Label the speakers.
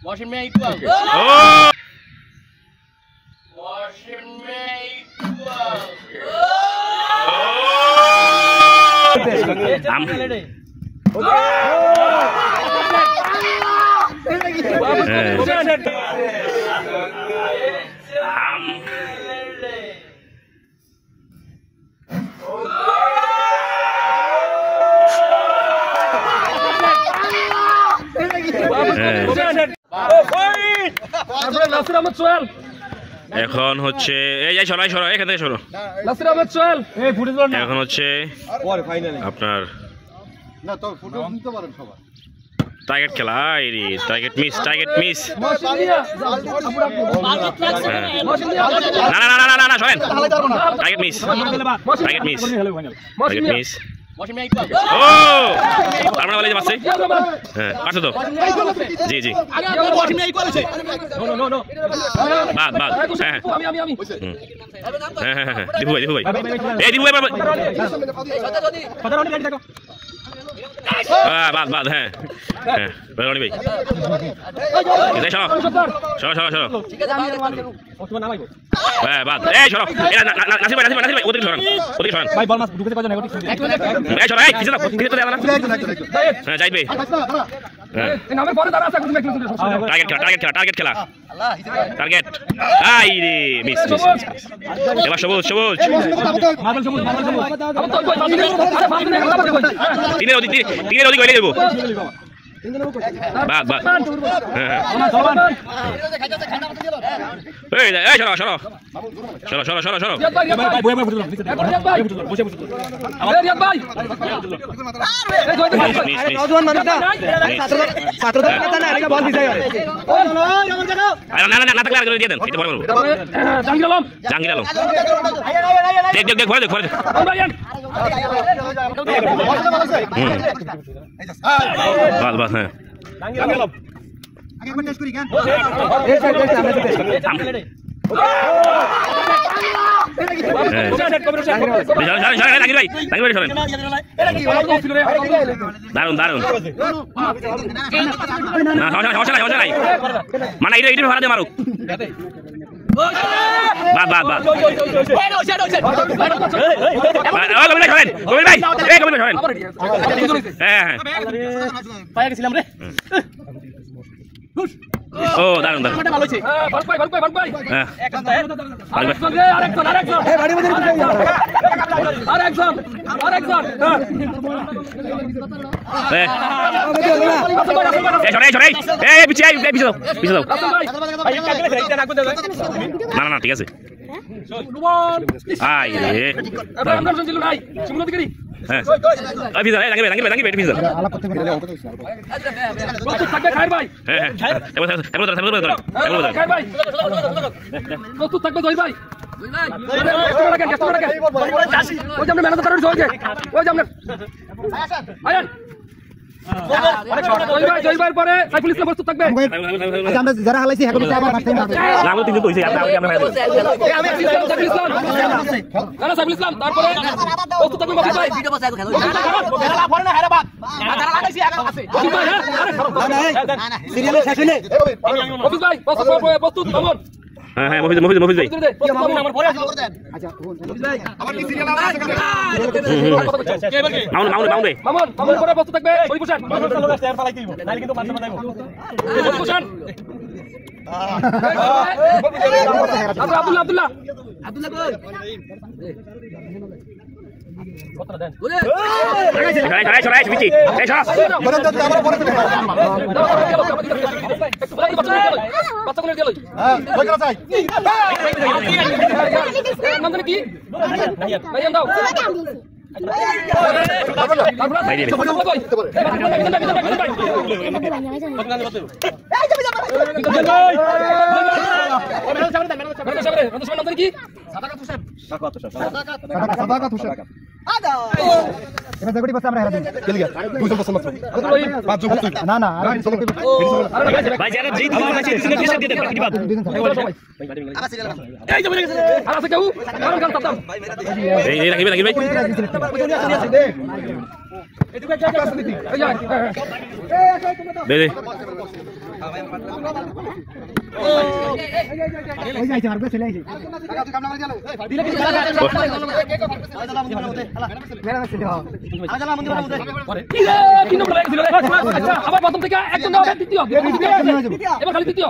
Speaker 1: Washing में equal.
Speaker 2: Oh!
Speaker 1: Washing में equal.
Speaker 2: এখন হচ্ছে এই যাই সরাই সরো এখান থেকে সরো এখন হচ্ছে আপনার টার্গেট খেলা টার্গেট মিস না সরেন টার্গেট মিস
Speaker 1: Washing में equal.
Speaker 2: ও আপনারা বলে যে মারছে হ্যাঁ মারছে তো জি
Speaker 1: Washing में equal আছে. No.
Speaker 2: বাদ হ্যাঁ দিবু ভাই এই দিবু ভাই বাদ হ্যাঁ রনি ভাই এই সরো হ্যাঁ বাদ এই সরো নাসির ভাই ওদিকে সরান ভাই বল মাস ঢুকতে পারছ না এই সরো এই কিছু তো দেব না হ্যাঁ যাইবে এই নামে পরে দাঁড়া আছে টার্গেট খেলা টার্গেট আই রে মিস এবার সবুজ মার্বেল সবুজ তিনের ওদিক হইলে দেবো বাদ এই সরো দিয়ে দেন জাহাঙ্গীর আলম দেখ ঘরে বাদ হ্যাঁ দারুন মানে এটা ভাড়া দিয়ে মারুক বাদ ও দারুন না ঠিক আছে
Speaker 3: যারা হালাইছি
Speaker 2: হ্যাঁ মফিজ ভাই মামুন পরে বস্তু থাকবে আব্দুল্লাহ
Speaker 3: এবার দেখো বসে আমরা হেরা দিই চলে গেল দুজন বসে মাত্র পাঁচজন না না আর
Speaker 2: ভাই যারা যেই দিকে আছে সিনে ফিশার দিয়ে দেন বাকি বাদ
Speaker 1: এই যাবে আর আছে কেউ কারণ কাল তাতাম
Speaker 2: এই রাখিবে ভাই দে দে
Speaker 3: ওই যাইছে আর চলে আইছে
Speaker 1: আবার প্রথম থেকে একজন দ্বিতীয় এবার খালি দ্বিতীয়